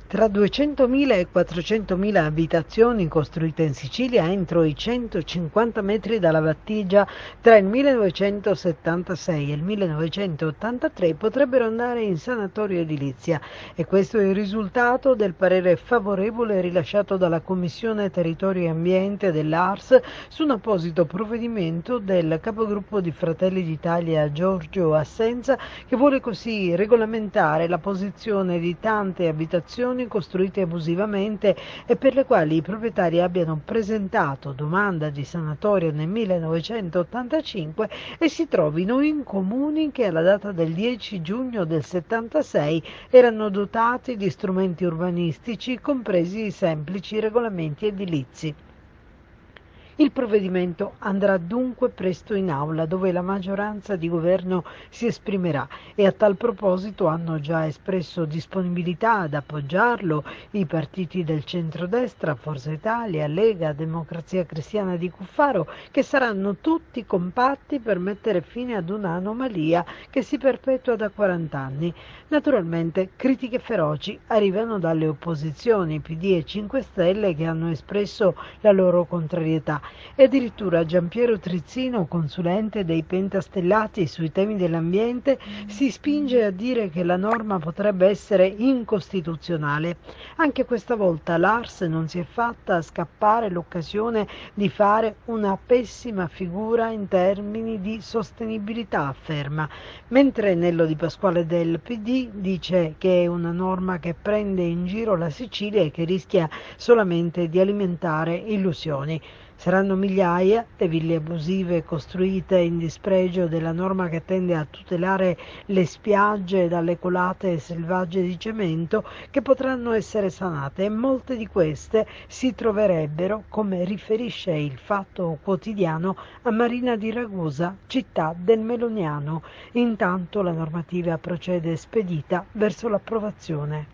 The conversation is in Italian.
Tra 200.000 e 400.000 abitazioni costruite in Sicilia entro i 150 metri dalla battigia tra il 1976 e il 1983 potrebbero andare in sanatorio edilizia, e questo è il risultato del parere favorevole rilasciato dalla Commissione Territorio e Ambiente dell'ARS su un apposito provvedimento del capogruppo di Fratelli d'Italia Giorgio Assenza, che vuole così regolamentare la posizione di tante abitazioni costruite abusivamente e per le quali i proprietari abbiano presentato domanda di sanatorio nel 1985 e si trovino in comuni che alla data del 10 giugno del 76 erano dotati di strumenti urbanistici, compresi i semplici regolamenti edilizi. Il provvedimento andrà dunque presto in aula, dove la maggioranza di governo si esprimerà, e a tal proposito hanno già espresso disponibilità ad appoggiarlo i partiti del centrodestra, Forza Italia, Lega, Democrazia Cristiana di Cuffaro, che saranno tutti compatti per mettere fine ad un'anomalia che si perpetua da 40 anni. Naturalmente critiche feroci arrivano dalle opposizioni, PD e 5 Stelle, che hanno espresso la loro contrarietà. E addirittura Giampiero Trizzino, consulente dei Pentastellati sui temi dell'ambiente, si spinge a dire che la norma potrebbe essere incostituzionale. Anche questa volta l'ARS non si è fatta scappare l'occasione di fare una pessima figura in termini di sostenibilità, afferma, mentre Nello Di Pasquale del PD dice che è una norma che prende in giro la Sicilia e che rischia solamente di alimentare illusioni. Saranno migliaia le ville abusive costruite in dispregio della norma che tende a tutelare le spiagge dalle colate selvagge di cemento, che potranno essere sanate, e molte di queste si troverebbero, come riferisce il Fatto Quotidiano, a Marina di Ragusa, città del Meloniano. Intanto la normativa procede spedita verso l'approvazione.